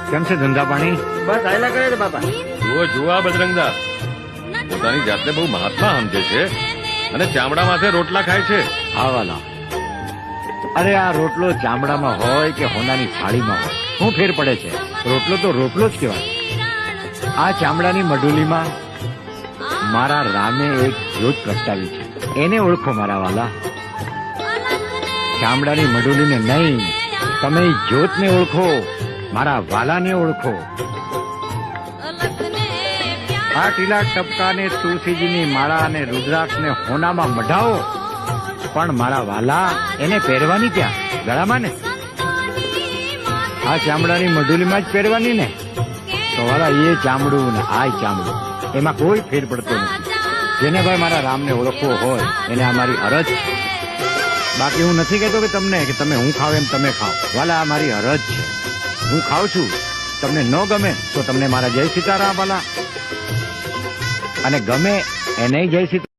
કેમ છે ધંધા પાણી? બસ આયલા કરે છે બાપા. જુઓ આ બજરંગદા પોતાની જાતને બહુ મહાત્મા સમજે છે અને ચામડા માથે રોટલા ખાય છે. હા વાલા, અરે આ રોટલો ચામડામાં હોય કે હોનાની થાળીમાં હોય, શું ફેર પડે છે? રોટલો તો રોટલો જ કહેવાય. આ ચામડાની મઢુલીમાં મારા રામે એક જ્યોત પ્રગટાવી છે, એને ઓળખો મારા વાલા. ચામડાની મઢુલીને નહીં, તમે જ્યોતને ઓળખો, મારા વાલાને ઓળખો. આ ટીલા ટપકાને તુલસીજીની માળા અને રુદ્રાક્ષને હોનામાં મઢાવો, પણ મારા વાલા એને પહેરવાની ક્યાં? ગળામાં ને. આ ચામડાની મઢુલીમાં જ પહેરવાની ને. તો વાલા એ ચામડું ને આ ચામડું એમાં કોઈ ફેર પડતો નથી. જેને ભાઈ મારા રામને ઓળખવો હોય એને આ મારી અરજ છે. બાકી હું નથી કહેતો કે તમને કે તમે હું ખાવ એમ તમે ખાઓ. વાલા આ મારી અરજ છે, હું ખાઉં છું. તમને ન ગમે તો તમને મારા જય સીતારામ વાલા, અને ગમે એને જય સીતારામ.